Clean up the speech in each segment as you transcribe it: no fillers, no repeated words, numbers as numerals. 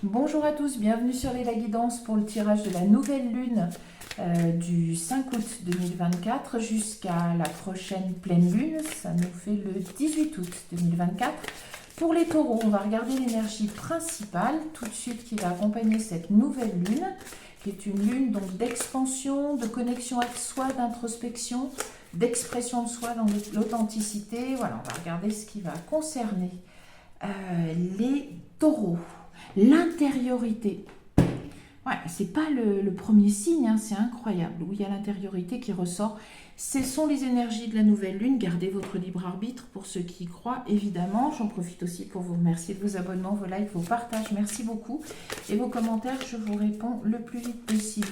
Bonjour à tous, bienvenue sur les Guidance pour le tirage de la nouvelle lune du 5 août 2024 jusqu'à la prochaine pleine lune. Ça nous fait le 18 août 2024. Pour les taureaux, on va regarder l'énergie principale tout de suite qui va accompagner cette nouvelle lune, qui est une lune donc d'expansion, de connexion avec soi, d'introspection, d'expression de soi dans l'authenticité. Voilà, on va regarder ce qui va concerner les taureaux. L'intériorité. Ouais, c'est pas le premier signe, hein, c'est incroyable, où il y a l'intériorité qui ressort. Ce sont les énergies de la nouvelle lune. Gardez votre libre arbitre pour ceux qui y croient, évidemment. J'en profite aussi pour vous remercier de vos abonnements, vos likes, vos partages. Merci beaucoup. Et vos commentaires, je vous réponds le plus vite possible.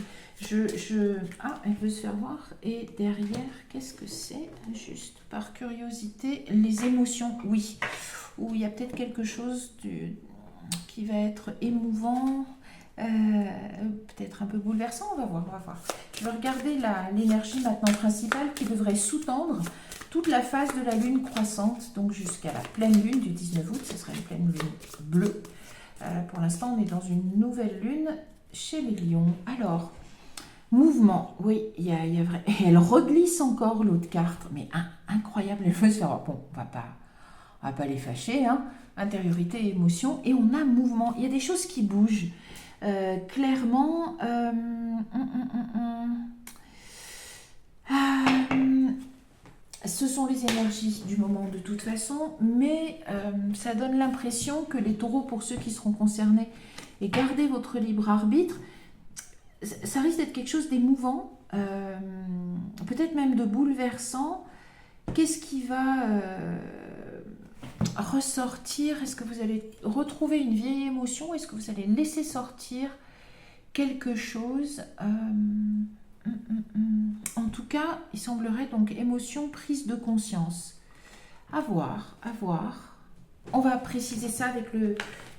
Ah, elle veut se faire voir. Et derrière, qu'est-ce que c'est? Juste par curiosité, les émotions, oui. Ou il y a peut-être quelque chose qui va être émouvant, peut-être un peu bouleversant, on va voir. Je vais regarder l'énergie maintenant principale qui devrait sous-tendre toute la phase de la lune croissante, donc jusqu'à la pleine lune du 19 août, ce sera une pleine lune bleue. Pour l'instant, on est dans une nouvelle lune chez les lions. Alors, mouvement, oui, il y a vrai. Et elle reglisse encore l'autre carte, mais incroyable, elle veut se faire. Bon, on va pas les fâcher, hein. Intériorité et émotion, et on a mouvement. Il y a des choses qui bougent. Clairement, ce sont les énergies du moment de toute façon, mais ça donne l'impression que les taureaux, pour ceux qui seront concernés, et gardez votre libre arbitre, ça risque d'être quelque chose d'émouvant, peut-être même de bouleversant. Qu'est-ce qui va ressortir? Est-ce que vous allez retrouver une vieille émotion? Est-ce que vous allez laisser sortir quelque chose? En tout cas, il semblerait donc émotion, prise de conscience. À voir. On va préciser ça avec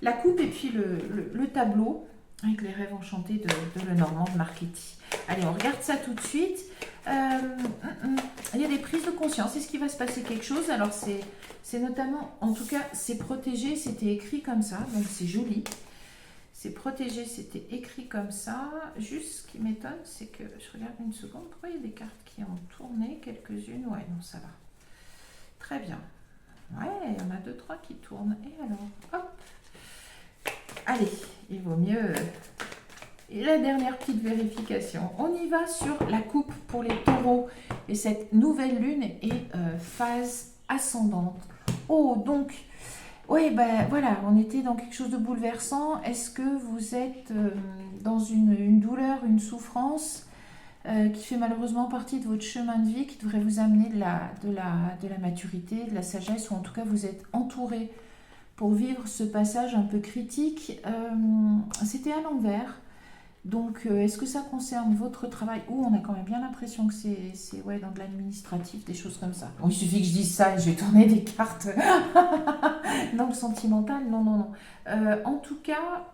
la coupe et puis le tableau, avec les rêves enchantés de Lenormand de Marchetti. Allez, on regarde ça tout de suite. Il y a des prises de conscience. Est-ce qu'il va se passer quelque chose? Alors, c'est notamment, en tout cas, c'est protégé, c'était écrit comme ça, donc c'est joli. C'est protégé, c'était écrit comme ça. Juste ce qui m'étonne, c'est que, je regarde une seconde, pourquoi il y a des cartes qui ont tourné, quelques-unes? Ouais, non, ça va. Très bien. Ouais, il y en a 2, 3 qui tournent. Et alors, hop. Allez, il vaut mieux. Et la dernière petite vérification. On y va sur la coupe pour les taureaux. Et cette nouvelle lune est phase ascendante. Oh, donc, oui, ben voilà, on était dans quelque chose de bouleversant. Est-ce que vous êtes dans une douleur, une souffrance qui fait malheureusement partie de votre chemin de vie, qui devrait vous amener de la maturité, de la sagesse, ou en tout cas vous êtes entouré pour vivre ce passage un peu critique? C'était à l'envers. Donc, est-ce que ça concerne votre travail? On a quand même bien l'impression que c'est ouais, dans de l'administratif, des choses comme ça. Bon, il suffit que je dise ça et je vais tourner des cartes dans le sentimental. Non. En tout cas,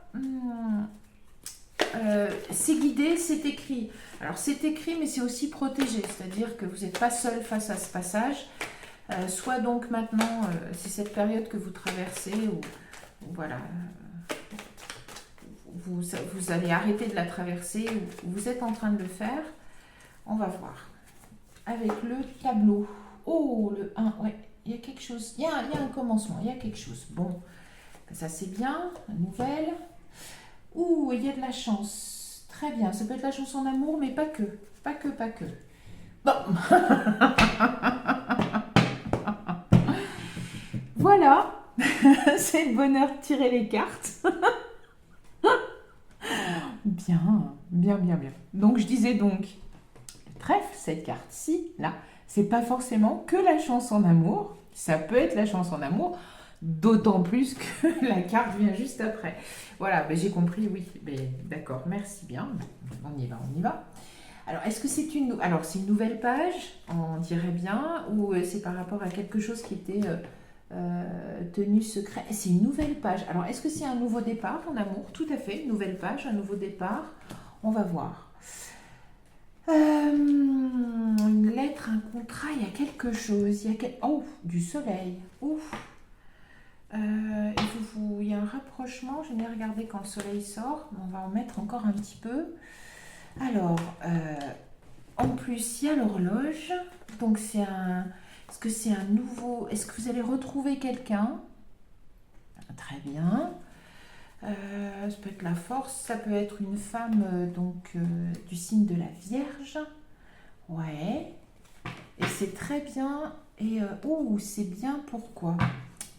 c'est guidé, c'est écrit. Alors, c'est écrit, mais c'est aussi protégé. C'est-à-dire que vous n'êtes pas seul face à ce passage. Soit donc maintenant, c'est cette période que vous traversez où voilà... Vous allez arrêter de la traverser, ou vous êtes en train de le faire. On va voir. Avec le tableau. Oh, le 1, ouais, il y a quelque chose. Il y a un commencement, il y a quelque chose. Bon, ça c'est bien, la nouvelle. Il y a de la chance. Très bien, ça peut être la chance en amour, mais pas que. Pas que. Bon. Voilà. C'est le bonheur de tirer les cartes. Bien. Donc, je disais donc, le trèfle, cette carte-ci, là, c'est pas forcément que la chance en amour. Ça peut être la chance en amour, d'autant plus que la carte vient juste après. Voilà, j'ai compris, oui. D'accord, merci bien. On y va. Alors, est-ce que c'est une nouvelle page, on dirait bien, ou c'est par rapport à quelque chose qui était... tenue secret. C'est une nouvelle page. Alors, est-ce que c'est un nouveau départ en amour? Tout à fait, une nouvelle page, un nouveau départ. On va voir. Une lettre, un contrat, il y a quelque chose. Oh, du soleil. Ouf. Il y a un rapprochement, je n'ai regardé quand le soleil sort, mais on va en mettre encore un petit peu. Alors, en plus, il y a l'horloge, donc est-ce que c'est un nouveau, est-ce que vous allez retrouver quelqu'un? Très bien. Ça peut être la force, ça peut être une femme du signe de la Vierge. Ouais. Et c'est très bien. Et c'est bien pourquoi?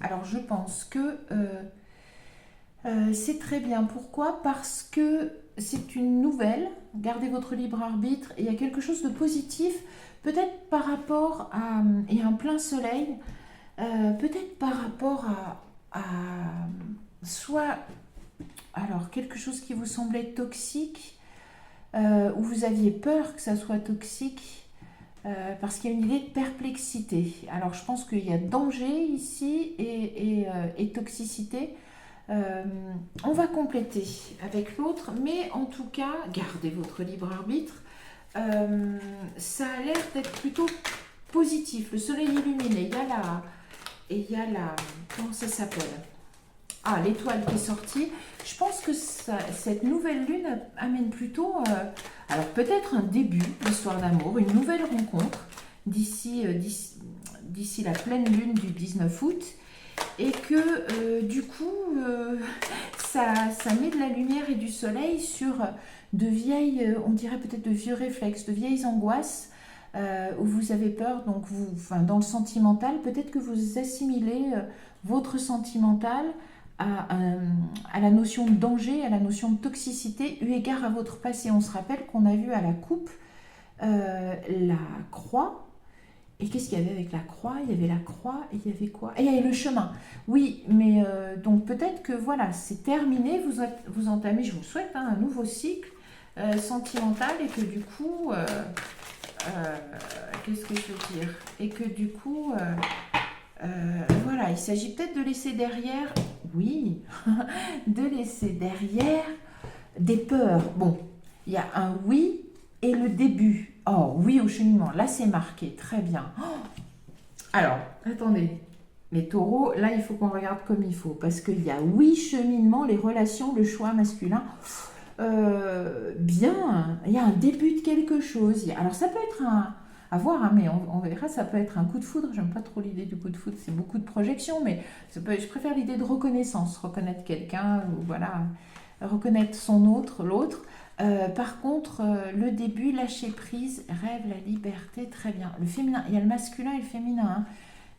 Alors je pense que c'est très bien. Pourquoi? Parce que c'est une nouvelle. Gardez votre libre arbitre. Et il y a quelque chose de positif, peut-être par rapport à et un plein soleil, peut-être par rapport à soit alors quelque chose qui vous semblait toxique, où vous aviez peur que ça soit toxique, parce qu'il y a une idée de perplexité. Alors je pense qu'il y a danger ici et toxicité. On va compléter avec l'autre, mais en tout cas, gardez votre libre arbitre. Ça a l'air d'être plutôt positif. Le soleil illuminé, il y a la, comment ça s'appelle? Ah, l'étoile qui est sortie. Je pense que cette nouvelle lune amène plutôt, alors peut-être un début d'histoire d'amour, une nouvelle rencontre d'ici la pleine lune du 19 août. Et que du coup, ça met de la lumière et du soleil sur de vieilles, on dirait peut-être de vieux réflexes, de vieilles angoisses, où vous avez peur, donc dans le sentimental, peut-être que vous assimilez votre sentimental à la notion de danger, à la notion de toxicité, eu égard à votre passé. On se rappelle qu'on a vu à la coupe la croix. Et qu'est-ce qu'il y avait avec la croix? Il y avait la croix et il y avait quoi? Et il y avait le chemin. Oui, mais donc peut-être que voilà, c'est terminé, vous entamez, je vous le souhaite, un nouveau cycle sentimental et que du coup, qu'est-ce que je veux dire? Et que du coup, voilà, il s'agit peut-être de laisser derrière, oui, de laisser derrière des peurs. Bon, il y a un oui et le début. Oh, oui au cheminement. Là, c'est marqué. Très bien. Oh, alors, attendez. Les taureaux, là, il faut qu'on regarde comme il faut. Parce qu'il y a oui cheminement, les relations, le choix masculin. Bien. Il y a un début de quelque chose. Alors, ça peut être à voir, hein, mais on verra, ça peut être un coup de foudre. J'aime pas trop l'idée du coup de foudre. C'est beaucoup de projection, mais je préfère l'idée de reconnaissance. Reconnaître quelqu'un, ou voilà, reconnaître son autre, l'autre. Par contre, le début, lâcher prise, rêve, la liberté, très bien. Le féminin, il y a le masculin et le féminin. Hein.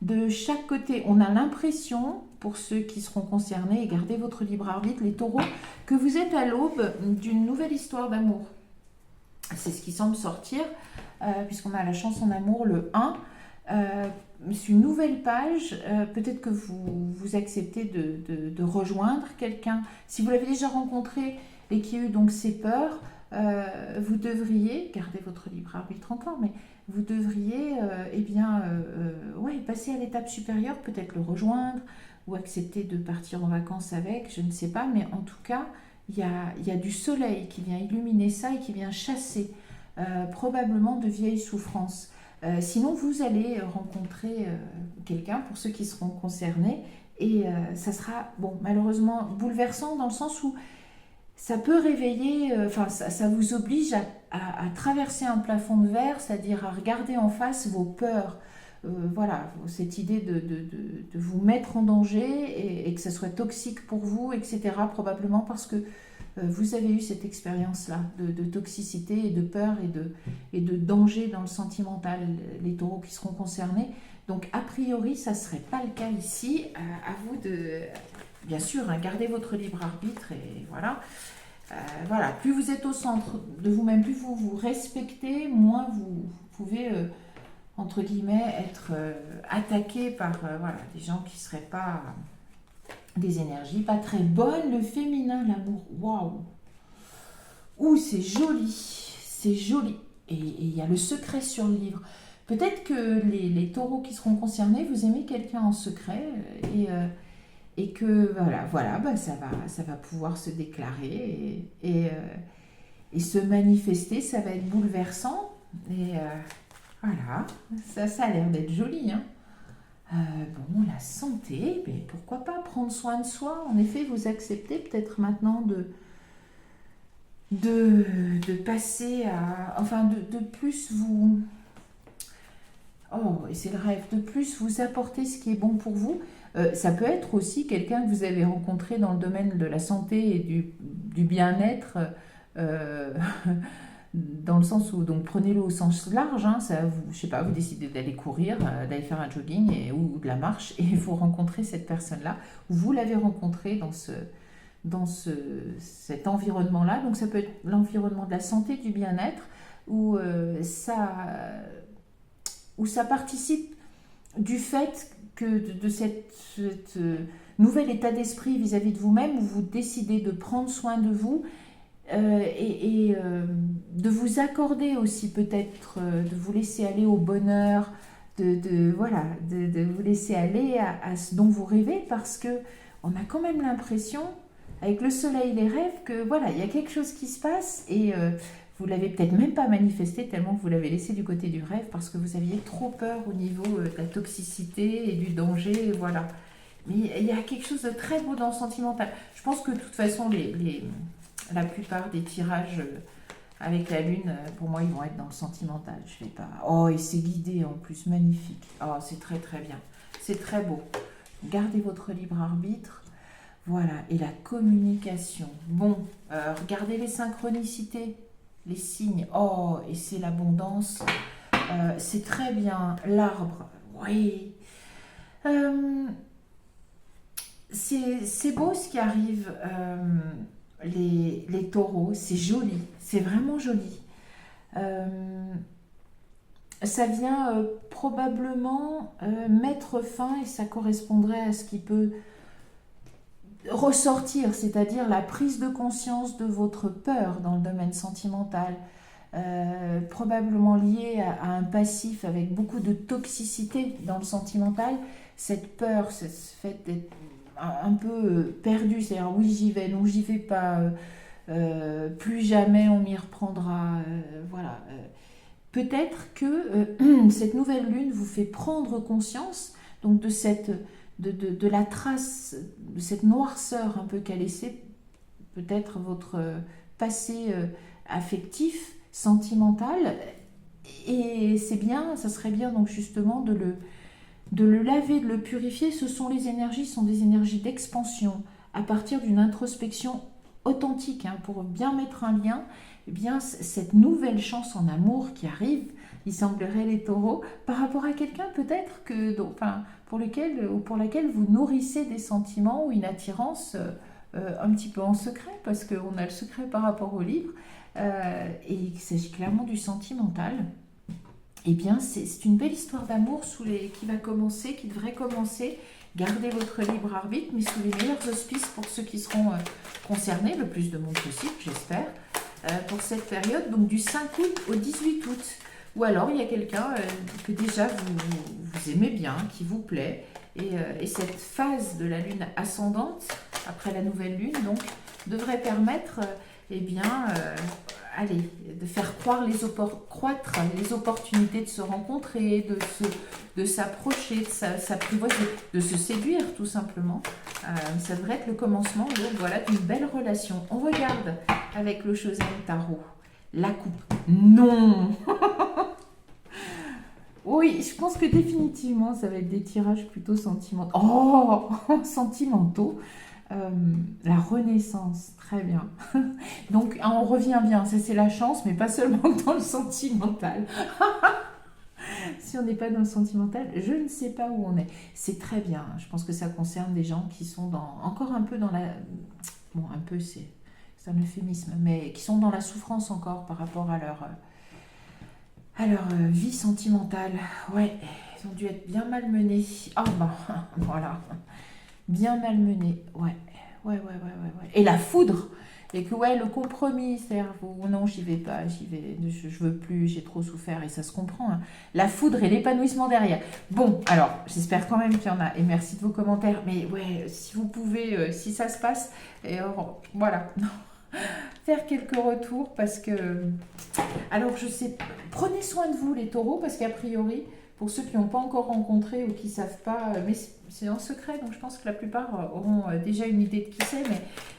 De chaque côté, on a l'impression, pour ceux qui seront concernés, et gardez votre libre arbitre, les taureaux, que vous êtes à l'aube d'une nouvelle histoire d'amour. C'est ce qui semble sortir, puisqu'on a la chanson d'amour, le 1. C'est une nouvelle page. Peut-être que vous acceptez de rejoindre quelqu'un. Si vous l'avez déjà rencontré et qui a eu donc ces peurs, vous devriez, gardez votre libre arbitre encore, mais vous devriez passer à l'étape supérieure, peut-être le rejoindre ou accepter de partir en vacances avec, je ne sais pas, mais en tout cas, il y a du soleil qui vient illuminer ça et qui vient chasser probablement de vieilles souffrances. Sinon, vous allez rencontrer quelqu'un, pour ceux qui seront concernés, et ça sera, bon, malheureusement, bouleversant dans le sens où ça peut réveiller, ça vous oblige à traverser un plafond de verre, c'est-à-dire à regarder en face vos peurs. Voilà, cette idée de vous mettre en danger et que ça soit toxique pour vous, etc. Probablement parce que vous avez eu cette expérience-là de toxicité et de peur et de danger dans le sentimental, les taureaux qui seront concernés. Donc, a priori, ça ne serait pas le cas ici. À vous de, bien sûr, hein, garder votre libre arbitre et voilà. Voilà, plus vous êtes au centre de vous-même, plus vous vous respectez, moins vous pouvez, entre guillemets, être attaqué par voilà, des gens qui ne seraient pas des énergies pas très bonnes. Le féminin, l'amour, waouh! Ouh, c'est joli, c'est joli. Et il y a le secret sur le livre. Peut-être que les taureaux qui seront concernés, vous aimez quelqu'un en secret et que voilà ça va pouvoir se déclarer et se manifester. Ça va être bouleversant. Et voilà, ça a l'air d'être joli. Hein. Bon, la santé, mais pourquoi pas prendre soin de soi. En effet, vous acceptez peut-être maintenant de passer à... Enfin, de plus vous... Oh, et c'est le rêve. De plus vous apporter ce qui est bon pour vous. Ça peut être aussi quelqu'un que vous avez rencontré dans le domaine de la santé et du bien-être. euh, Dans le sens où, donc prenez-le au sens large, hein, ça, vous, je sais pas, vous décidez d'aller courir, d'aller faire un jogging ou de la marche et vous rencontrez cette personne-là, vous l'avez rencontrée cet environnement-là, donc ça peut être l'environnement de la santé, du bien-être, où, où ça participe du fait que de cette nouvel état d'esprit vis-à-vis de vous-même, où vous décidez de prendre soin de vous de vous accorder aussi peut-être, de vous laisser aller au bonheur, voilà, de vous laisser aller à ce dont vous rêvez, parce que on a quand même l'impression, avec le soleil et les rêves, que voilà, il y a quelque chose qui se passe et vous l'avez peut-être même pas manifesté tellement que vous l'avez laissé du côté du rêve parce que vous aviez trop peur au niveau de la toxicité et du danger, voilà. Mais il y a quelque chose de très beau dans le sentimental. Je pense que de toute façon, la plupart des tirages avec la lune, pour moi, ils vont être dans le sentimental. Je vais pas. Oh, et c'est guidé en plus, magnifique. Oh, c'est très très bien. C'est très beau. Gardez votre libre arbitre. Voilà. Et la communication. Bon, regardez les synchronicités, les signes. Oh, et c'est l'abondance. C'est très bien. L'arbre. Oui. Euh, c'est beau ce qui arrive. Les taureaux, c'est joli, c'est vraiment joli. Euh, Ça vient probablement mettre fin, et ça correspondrait à ce qui peut ressortir, c'est-à-dire la prise de conscience de votre peur dans le domaine sentimental, probablement liée à un passif avec beaucoup de toxicité dans le sentimental. Cette peur, ce fait d'être un peu perdu, c'est-à-dire oui j'y vais, non j'y vais pas, plus jamais on m'y reprendra, voilà. Peut-être que cette nouvelle lune vous fait prendre conscience donc de la trace, de cette noirceur un peu qu'a laissé peut-être votre passé affectif, sentimental, et c'est bien, ça serait bien donc justement de le laver, de le purifier. Ce sont sont des énergies d'expansion à partir d'une introspection authentique, hein, pour bien mettre un lien. Eh bien, cette nouvelle chance en amour qui arrive, il semblerait les taureaux, par rapport à quelqu'un peut-être pour lequel ou pour laquelle vous nourrissez des sentiments ou une attirance un petit peu en secret, parce qu'on a le secret par rapport au livre, et il s'agit clairement du sentimental. Eh bien, c'est une belle histoire d'amour qui va commencer, qui devrait commencer. Gardez votre libre arbitre, mais sous les meilleurs auspices pour ceux qui seront concernés, le plus de monde possible, j'espère, pour cette période, donc du 5 août au 18 août. Ou alors, il y a quelqu'un que déjà vous aimez bien, qui vous plaît, et cette phase de la lune ascendante, après la nouvelle lune, donc, devrait permettre, eh bien, allez, de faire croître les opportunités de se rencontrer, de s'approcher, de s'apprivoiser, de se séduire tout simplement. Ça devrait être le commencement donc, voilà, d'une belle relation. On regarde avec le Chosen Tarot. La coupe. Non. Oui, je pense que définitivement, ça va être des tirages plutôt sentimentaux. Oh, sentimentaux. La renaissance, très bien. Donc, on revient bien, ça c'est la chance, mais pas seulement dans le sentimental. Si on n'est pas dans le sentimental, je ne sais pas où on est. C'est très bien, je pense que ça concerne des gens qui sont encore un peu dans la... Bon, un peu, c'est un euphémisme, mais qui sont dans la souffrance encore par rapport à leur vie sentimentale. Ouais, ils ont dû être bien malmenés. Ah ben, voilà. Bien malmenés, ouais. Ouais. Et la foudre, et que ouais, le compromis, c'est-à-dire, non, j'y vais pas, je veux plus, j'ai trop souffert, et ça se comprend, hein. La foudre et l'épanouissement derrière. Bon, alors, j'espère quand même qu'il y en a, et merci de vos commentaires, mais ouais, si vous pouvez, si ça se passe, et voilà, faire quelques retours, parce que, alors je sais, prenez soin de vous les taureaux, parce qu'a priori, Pour ceux qui n'ont pas encore rencontré ou qui ne savent pas, mais c'est en secret, donc je pense que la plupart auront déjà une idée de qui c'est.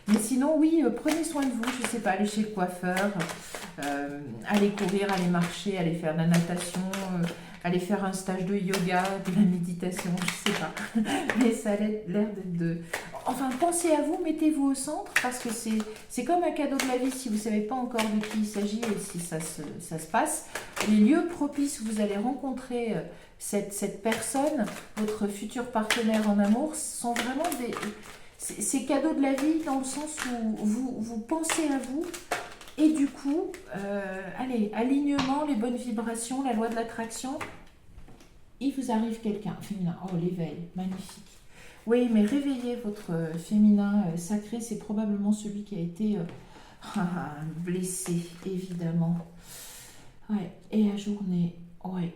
Mais sinon, oui, prenez soin de vous. Je ne sais pas, allez chez le coiffeur, allez courir, allez marcher, allez faire de la natation, allez faire un stage de yoga, de la méditation, je ne sais pas. Mais ça a l'air de... Enfin, pensez à vous, mettez-vous au centre, parce que c'est comme un cadeau de la vie si vous ne savez pas encore de qui il s'agit et si ça se passe. Les lieux propices où vous allez rencontrer cette personne, votre futur partenaire en amour, sont vraiment ces cadeaux de la vie dans le sens où vous pensez à vous et du coup, allez, alignement, les bonnes vibrations, la loi de l'attraction, il vous arrive quelqu'un féminin. Oh, l'éveil, magnifique. Oui, mais réveillez votre féminin sacré, c'est probablement celui qui a été blessé, évidemment. Ouais, et ajourné, ouais.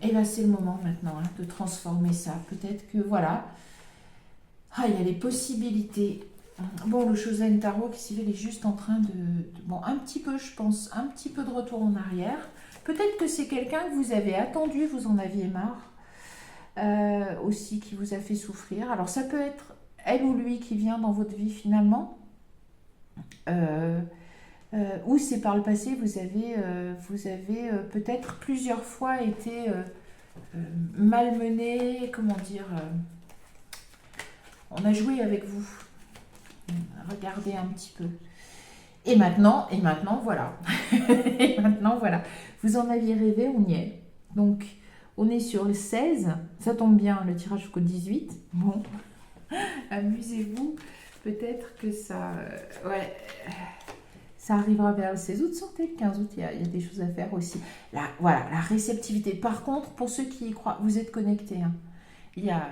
Et là, c'est le moment maintenant de transformer ça. Peut-être que, voilà, il y a les possibilités. Bon, le Shosen Tarot qui s'y fait, il est juste en train bon, un petit peu, je pense, un petit peu de retour en arrière. Peut-être que c'est quelqu'un que vous avez attendu, vous en aviez marre. Aussi qui vous a fait souffrir. Alors ça peut être elle ou lui qui vient dans votre vie finalement, ou c'est par le passé vous avez peut-être plusieurs fois été malmené, comment dire, on a joué avec vous. Regardez un petit peu. Et maintenant voilà. Et maintenant voilà. Vous en aviez rêvé, on y est. Donc on est sur le 16, ça tombe bien, le tirage jusqu'au 18. Bon, amusez-vous. Peut-être que ça arrivera vers le 16 août. Sortez le 15 août, il y a des choses à faire aussi. Là, voilà, la réceptivité. Par contre, pour ceux qui y croient, vous êtes connectés. Hein. Il y a,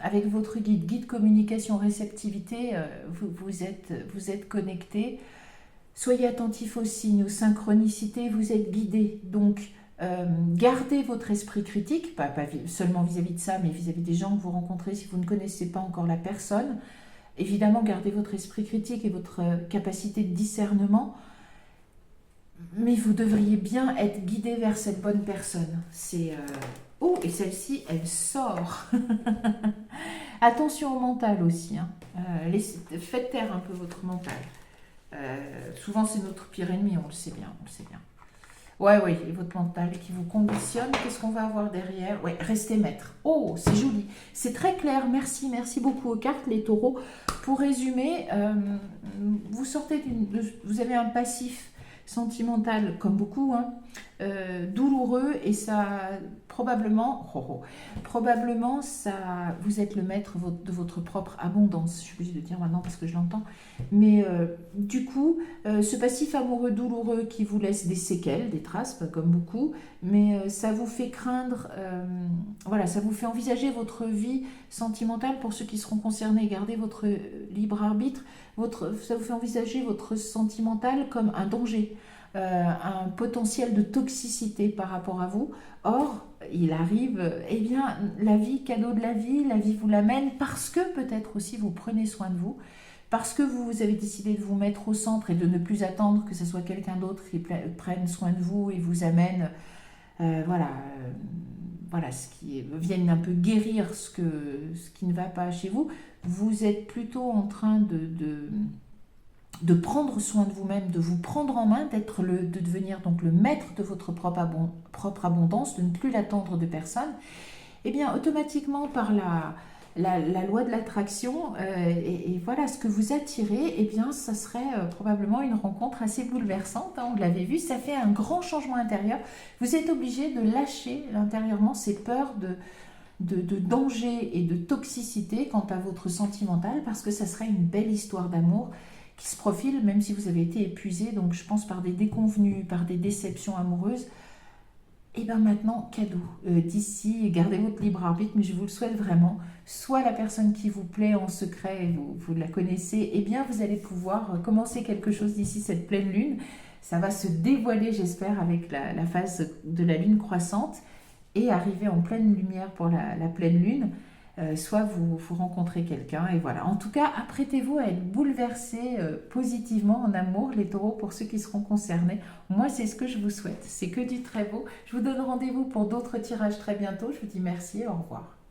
avec votre guide communication réceptivité, vous êtes connectés. Soyez attentifs aux signes, aux synchronicités, vous êtes guidés. Donc, gardez votre esprit critique, pas seulement vis-à-vis de ça, mais vis-à-vis des gens que vous rencontrez si vous ne connaissez pas encore la personne. Évidemment, gardez votre esprit critique et votre capacité de discernement, mais vous devriez bien être guidé vers cette bonne personne. Oh, et celle-ci, elle sort. Attention au mental aussi. Hein. Faites taire un peu votre mental. Souvent, c'est notre pire ennemi, on le sait bien. Ouais, et votre mental qui vous conditionne, qu'est-ce qu'on va avoir derrière? Ouais, restez maître. Oh, c'est joli. C'est très clair. Merci beaucoup aux cartes, les taureaux. Pour résumer, vous avez un passif sentimental, comme beaucoup, hein, douloureux, et ça, probablement, ça, vous êtes le maître de votre propre abondance. Je suis obligée de dire maintenant parce que je l'entends. Mais du coup, ce passif amoureux douloureux qui vous laisse des séquelles, des traces, pas comme beaucoup, mais ça vous fait craindre, ça vous fait envisager votre vie sentimentale. Pour ceux qui seront concernés, gardez votre libre arbitre. Ça vous fait envisager votre sentimental comme un danger, un potentiel de toxicité par rapport à vous. Or, il arrive, la vie, cadeau de la vie vous l'amène parce que peut-être aussi vous prenez soin de vous, parce que vous avez décidé de vous mettre au centre et de ne plus attendre que ce soit quelqu'un d'autre qui prenne soin de vous et vous amène, ce qui vienne un peu guérir ce qui ne va pas chez vous. Vous êtes plutôt en train de prendre soin de vous-même, de vous prendre en main, de devenir donc le maître de votre propre abondance, de ne plus l'attendre de personne. Et bien, automatiquement, par la loi de l'attraction, et voilà, ce que vous attirez, et bien, ça serait probablement une rencontre assez bouleversante. Hein, on l'avait vu, ça fait un grand changement intérieur. Vous êtes obligé de lâcher intérieurement ces peurs de danger et de toxicité quant à votre sentimental, parce que ça serait une belle histoire d'amour qui se profile, même si vous avez été épuisé, donc je pense par des déconvenues, par des déceptions amoureuses. Et bien maintenant, cadeau. D'ici, gardez votre libre arbitre, mais je vous le souhaite vraiment. Soit la personne qui vous plaît en secret, et vous la connaissez, et bien vous allez pouvoir commencer quelque chose d'ici cette pleine lune. Ça va se dévoiler, j'espère, avec la phase de la lune croissante et arriver en pleine lumière pour la pleine lune. soit vous rencontrez quelqu'un et voilà. En tout cas, apprêtez-vous à être bouleversés positivement en amour, les taureaux, pour ceux qui seront concernés. Moi, c'est ce que je vous souhaite. C'est que du très beau. Je vous donne rendez-vous pour d'autres tirages très bientôt. Je vous dis merci et au revoir.